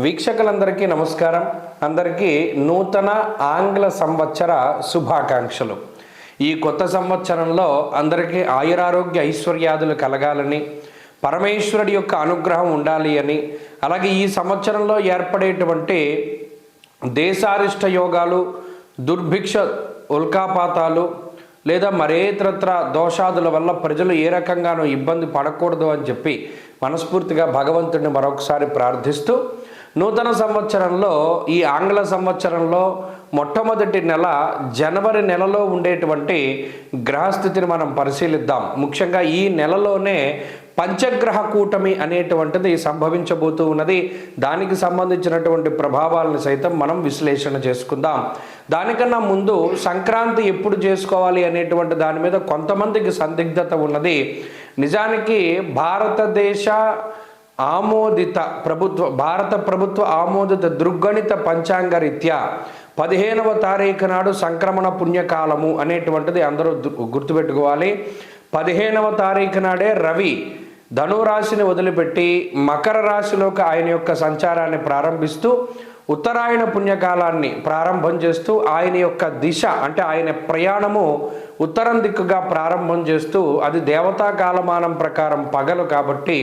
వీక్షకులందరికీ నమస్కారం. అందరికీ నూతన ఆంగ్ల సంవత్సర శుభాకాంక్షలు. ఈ కొత్త సంవత్సరంలో అందరికీ ఆయురారోగ్య ఐశ్వర్యాదులు కలగాలని, పరమేశ్వరుడి యొక్క అనుగ్రహం ఉండాలి అని, అలాగే ఈ సంవత్సరంలో ఏర్పడేటువంటి దేశారిష్ట యోగాలు, దుర్భిక్ష ఉల్కాపాతాలు లేదా మరేతరత్ర దోషాదుల వల్ల ప్రజలు ఏ రకంగానూ ఇబ్బంది పడకూడదు అని చెప్పి మనస్ఫూర్తిగా భగవంతుడిని మరొకసారి ప్రార్థిస్తూ, నూతన సంవత్సరంలో ఈ ఆంగ్ల సంవత్సరంలో మొట్టమొదటి నెల జనవరి నెలలో ఉండేటువంటి గ్రహస్థితిని మనం పరిశీలిద్దాం. ముఖ్యంగా ఈ నెలలోనే పంచగ్రహ కూటమి అనేటువంటిది సంభవించబోతూ ఉన్నది. దానికి సంబంధించినటువంటి ప్రభావాలను సైతం మనం విశ్లేషణ చేసుకుందాం. దానికన్నా ముందు సంక్రాంతి ఎప్పుడు చేసుకోవాలి అనేటువంటి దాని మీద కొంతమందికి సందిగ్ధత ఉన్నది. నిజానికి భారత ప్రభుత్వ ఆమోదిత దృగ్గణిత పంచాంగ రీత్యా 15వ తారీఖు నాడు సంక్రమణ పుణ్యకాలము అనేటువంటిది అందరూ గుర్తుపెట్టుకోవాలి. 15వ తారీఖు నాడే రవి ధనురాశిని వదిలిపెట్టి మకర రాశిలోకి ఆయన యొక్క సంచారాన్ని ప్రారంభిస్తూ ఉత్తరాయణ పుణ్యకాలాన్ని ప్రారంభం చేస్తూ ఆయన యొక్క దిశ అంటే ఆయన ప్రయాణము ఉత్తరం దిక్కుగా ప్రారంభం చేస్తూ, అది దేవతా కాలమానం ప్రకారం పగలు కాబట్టి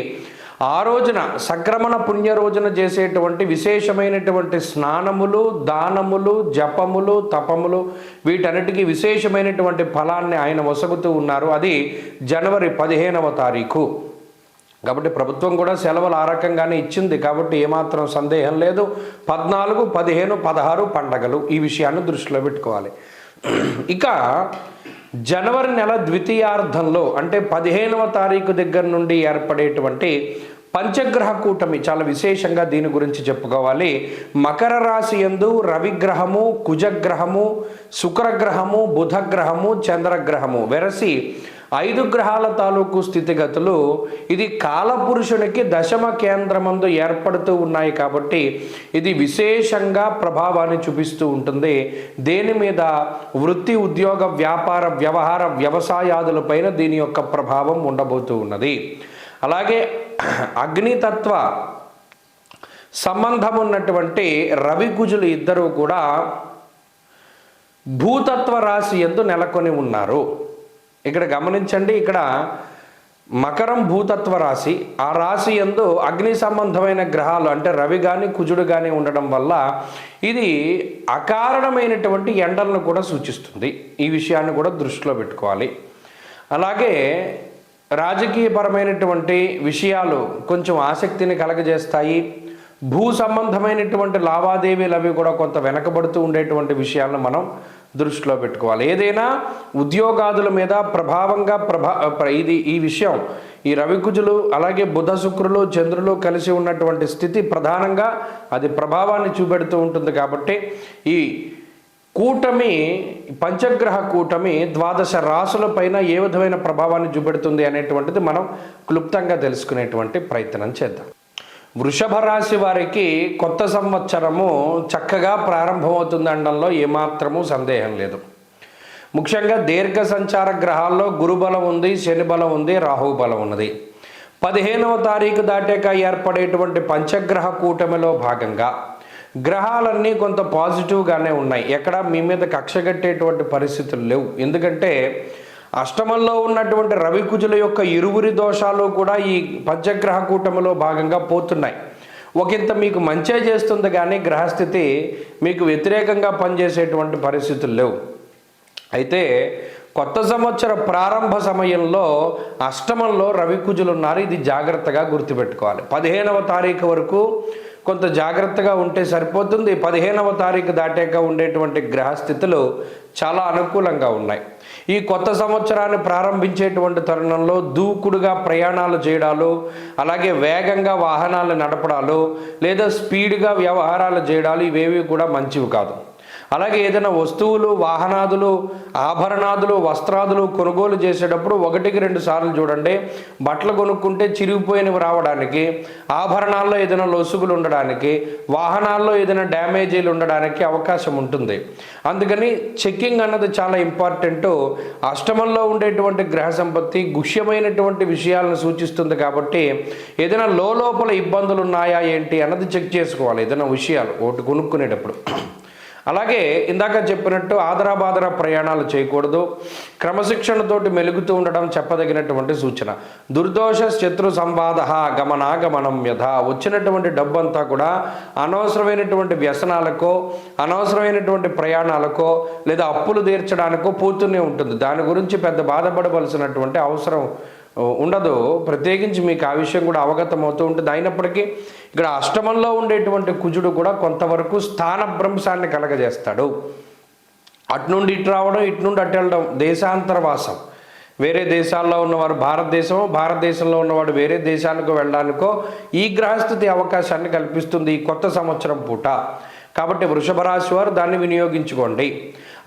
ఆ రోజున సంక్రమణ పుణ్య రోజున చేసేటువంటి విశేషమైనటువంటి స్నానములు, దానములు, జపములు, తపములు, వీటన్నిటికీ విశేషమైనటువంటి ఫలాన్ని ఆయన వసగుతూ ఉన్నారు. అది జనవరి 15వ తారీఖు కాబట్టి ప్రభుత్వం కూడా సెలవులు ఆ రకంగానే ఇచ్చింది. కాబట్టి ఏమాత్రం సందేహం లేదు. 14, 15, 16 పండగలు, ఈ విషయాన్ని దృష్టిలో పెట్టుకోవాలి. ఇక జనవరి నెల ద్వితీయార్థంలో అంటే 15వ తారీఖు దగ్గర నుండి ఏర్పడేటువంటి పంచగ్రహ కూటమి చాలా విశేషంగా దీని గురించి చెప్పుకోవాలి. మకర రాశి యందు రవిగ్రహము, కుజగ్రహము, శుక్రగ్రహము, బుధగ్రహము, చంద్రగ్రహము వెరసి 5 గ్రహాల తాలూకు స్థితిగతులు ఇది కాలపురుషునికి దశమ కేంద్రమందు ఏర్పడుతూ ఉన్నాయి. కాబట్టి ఇది విశేషంగా ప్రభావాన్ని చూపిస్తూ ఉంటుంది. దేని మీద? వృత్తి, ఉద్యోగ, వ్యాపార, వ్యవహార, వ్యవసాయాదులపైన దీని యొక్క ప్రభావం ఉండబోతూ ఉన్నది. అలాగే అగ్నితత్వ సంబంధం ఉన్నటువంటి రవి కుజులు ఇద్దరూ కూడా భూతత్వ రాశి యందు నెలకొని ఉన్నారు. ఇక్కడ గమనించండి, ఇక్కడ మకరం భూతత్వ రాశి, ఆ రాశి యందు అగ్ని సంబంధమైన గ్రహాలు అంటే రవి కానీ కుజుడు కానీ ఉండడం వల్ల ఇది అకారణమైనటువంటి ఎండలను కూడా సూచిస్తుంది. ఈ విషయాన్ని కూడా దృష్టిలో పెట్టుకోవాలి. అలాగే రాజకీయపరమైనటువంటి విషయాలు కొంచెం ఆసక్తిని కలగజేస్తాయి. భూ సంబంధమైనటువంటి లావాదేవీలు అవి కూడా కొంత వెనకబడుతూ ఉండేటువంటి విషయాలను మనం దృష్టిలో పెట్టుకోవాలి. ఏదైనా ఉద్యోగాదుల మీద ప్రభావంగా ఈ విషయం ఈ రవికుజులు అలాగే బుధ, శుక్రులు, చంద్రులు కలిసి ఉన్నటువంటి స్థితి ప్రధానంగా అది ప్రభావాన్ని చూపెడుతూ ఉంటుంది. కాబట్టి ఈ కూటమి, పంచగ్రహ కూటమి 12 రాసుల పైన ఏ విధమైన ప్రభావాన్ని చూపెడుతుంది అనేటువంటిది మనం క్లుప్తంగా తెలుసుకునేటువంటి ప్రయత్నం చేద్దాం. వృషభ రాశి వారికి కొత్త సంవత్సరము చక్కగా ప్రారంభమవుతుంది అనడంలో ఏమాత్రము సందేహం లేదు. ముఖ్యంగా దీర్ఘ సంచార గ్రహాల్లో గురుబలం ఉంది, శని బలం ఉంది, రాహు బలం ఉన్నది. 15వ తారీఖు దాటాక ఏర్పడేటువంటి పంచగ్రహ కూటమిలో భాగంగా గ్రహాలన్నీ కొంత పాజిటివ్గానే ఉన్నాయి. ఎక్కడ మీ మీద కక్షగట్టేటువంటి పరిస్థితులు లేవు. ఎందుకంటే అష్టమంలో ఉన్నటువంటి రవికుజుల యొక్క ఇరువురి దోషాలు కూడా ఈ పంచగ్రహ కూటమిలో భాగంగా పోతున్నాయి. ఒకంత మీకు మంచే చేస్తుంది కానీ గ్రహస్థితి మీకు వ్యతిరేకంగా పనిచేసేటువంటి పరిస్థితులు లేవు. అయితే కొత్త సంవత్సర ప్రారంభ సమయంలో అష్టమంలో రవికుజులు ఉన్నారు. ఇది జాగ్రత్తగా గుర్తుపెట్టుకోవాలి. 15వ తారీఖు వరకు కొంత జాగ్రత్తగా ఉంటే సరిపోతుంది. 15వ తారీఖు దాటాక ఉండేటువంటి గ్రహస్థితులు చాలా అనుకూలంగా ఉన్నాయి. ఈ కొత్త సంవత్సరాన్ని ప్రారంభించేటువంటి తరుణంలో దూకుడుగా ప్రయాణాలు చేయడాలు, అలాగే వేగంగా వాహనాలు నడపడాలు లేదా స్పీడ్గా వ్యవహారాలు చేయడాలు ఇవేవి కూడా మంచివి కాదు. అలాగే ఏదైనా వస్తువులు, వాహనాదులు, ఆభరణాదులు, వస్త్రాదులు కొనుగోలు చేసేటప్పుడు 1-2 సార్లు చూడండి. బట్టలు కొనుక్కుంటే చిరిగిపోయినవి రావడానికి, ఆభరణాల్లో ఏదైనా లొసుగులు ఉండడానికి, వాహనాల్లో ఏదైనా డ్యామేజీలు ఉండడానికి అవకాశం ఉంటుంది. అందుకని చెక్కింగ్ అన్నది చాలా ఇంపార్టెంట్. అష్టమంలో ఉండేటువంటి గ్రహ సంపత్తి గుహ్యమైనటువంటి విషయాలను సూచిస్తుంది కాబట్టి ఏదైనా లోపల ఇబ్బందులు ఉన్నాయా ఏంటి అన్నది చెక్ చేసుకోవాలి ఏదైనా విషయాలు ఒకటి కొనుక్కునేటప్పుడు. అలాగే ఇందాక చెప్పినట్టు ఆదరాబాదర ప్రయాణాలు చేయకూడదు. క్రమశిక్షణతోటి మెలుగుతూ ఉండడం చెప్పదగినటువంటి సూచన. దుర్దోష శత్రు సంవాద గమనాగమనం యథ. వచ్చినటువంటి డబ్బంతా కూడా అనవసరమైనటువంటి వ్యసనాలకో, అనవసరమైనటువంటి ప్రయాణాలకో, లేదా అప్పులు తీర్చడానికో పోతూనే ఉంటుంది. దాని గురించి పెద్ద బాధపడవలసినటువంటి అవసరం ఉండదు. ప్రత్యేకించి మీకు ఆ విషయం కూడా అవగతం అవుతూ ఉంటుంది. అయినప్పటికీ ఇక్కడ అష్టమంలో ఉండేటువంటి కుజుడు కూడా కొంతవరకు స్థానభ్రంశాన్ని కలగజేస్తాడు. అటు నుండి ఇటు రావడం, ఇటు నుండి అటు వెళ్ళడం, దేశాంతరవాసం. వేరే దేశాల్లో ఉన్నవారు భారతదేశంలో ఉన్నవాడు వేరే దేశానికి వెళ్ళడానికో ఈ గ్రహస్థితి అవకాశాన్ని కల్పిస్తుంది ఈ కొత్త సంవత్సరం పూట. కాబట్టి వృషభ రాశి వారు దాన్ని వినియోగించుకోండి.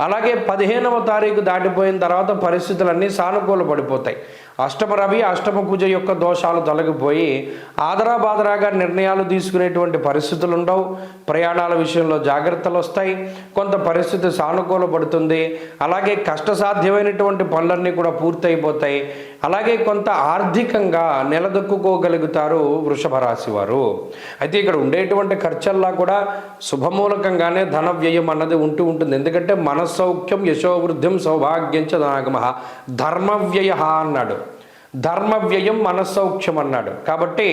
అలాగే 15వ తారీఖు దాటిపోయిన తర్వాత పరిస్థితులన్నీ సానుకూల పడిపోతాయి. అష్టమ రవి, అష్టమ కుజ యొక్క దోషాలు తొలగిపోయి ఆదరాబాదరాగా నిర్ణయాలు తీసుకునేటువంటి పరిస్థితులు ఉండవు. ప్రయాణాల విషయంలో జాగ్రత్తలు వస్తాయి. కొంత పరిస్థితి సానుకూల పడుతుంది. అలాగే కష్టసాధ్యమైనటువంటి పనులన్నీ కూడా పూర్తయిపోతాయి. అలాగే కొంత ఆర్థికంగా నిలదొక్కుకోగలుగుతారు వృషభ రాశి వారు. అయితే ఇక్కడ ఉండేటువంటి ఖర్చల్లా కూడా శుభమూలకంగానే ధన వ్యయం అన్నది ఉంటుంది. ఎందుకంటే మనస్సౌఖ్యం యశోవృద్ధిం సౌభాగ్యం చ ధనాగమ ధర్మవ్యయ అన్నాడు. ధర్మవ్యయం మనస్సౌఖ్యం అన్నాడు. కాబట్టి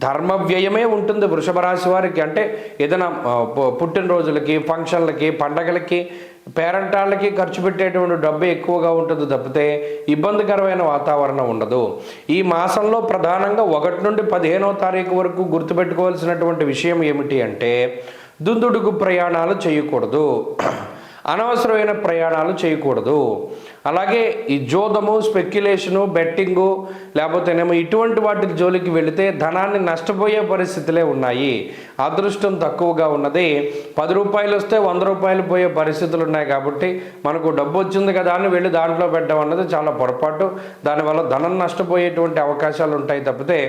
ధర్మవ్యయమే ఉంటుంది వృషభ రాశి వారికి. అంటే ఏదైనా పుట్టినరోజులకి, ఫంక్షన్లకి, పండగలకి, పేరంటాళ్ళకి ఖర్చు పెట్టేటువంటి డబ్బు ఎక్కువగా ఉంటుంది తప్పితే ఇబ్బందికరమైన వాతావరణం ఉండదు. ఈ మాసంలో ప్రధానంగా 1 నుండి 15వ తారీఖు వరకు గుర్తుపెట్టుకోవాల్సినటువంటి విషయం ఏమిటి అంటే దుందుడుకు ప్రయాణాలు చేయకూడదు, అనవసరమైన ప్రయాణాలు చేయకూడదు. అలాగే ఈ జోదము, స్పెక్యులేషను, బెట్టింగు లేకపోతేనేమో ఇటువంటి వాటి జోలికి వెళితే ధనాన్ని నష్టపోయే పరిస్థితులే ఉన్నాయి. అదృష్టం తక్కువగా ఉన్నది. 10 రూపాయలు వస్తే 100 రూపాయలు పోయే పరిస్థితులు ఉన్నాయి. కాబట్టి మనకు డబ్బు వచ్చింది కదా అని వెళ్ళి దాంట్లో పెట్టడం అన్నది చాలా పొరపాటు. దానివల్ల ధనం నష్టపోయేటువంటి అవకాశాలు ఉంటాయి తప్పితే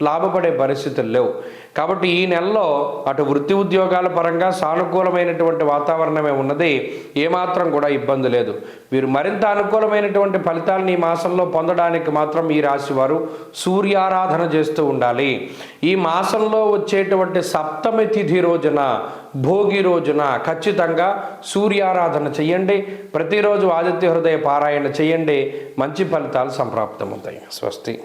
లాభపడే పరిస్థితులు లేవు. కాబట్టి ఈ నెలలో అటు వృత్తి ఉద్యోగాల పరంగా సానుకూలమైనటువంటి వాతావరణమే ఉన్నది. ఏమాత్రం కూడా ఇబ్బంది లేదు. వీరు మరింత అనుకూలమైనటువంటి ఫలితాలను ఈ మాసంలో పొందడానికి మాత్రం ఈ రాశి వారు సూర్యారాధన చేస్తూ ఉండాలి. ఈ మాసంలో వచ్చేటువంటి సప్తమి తిథి రోజున, భోగి రోజున ఖచ్చితంగా సూర్యారాధన చెయ్యండి. ప్రతిరోజు ఆదిత్య హృదయ పారాయణ చేయండి. మంచి ఫలితాలు సంప్రాప్తమవుతాయి. స్వస్తి.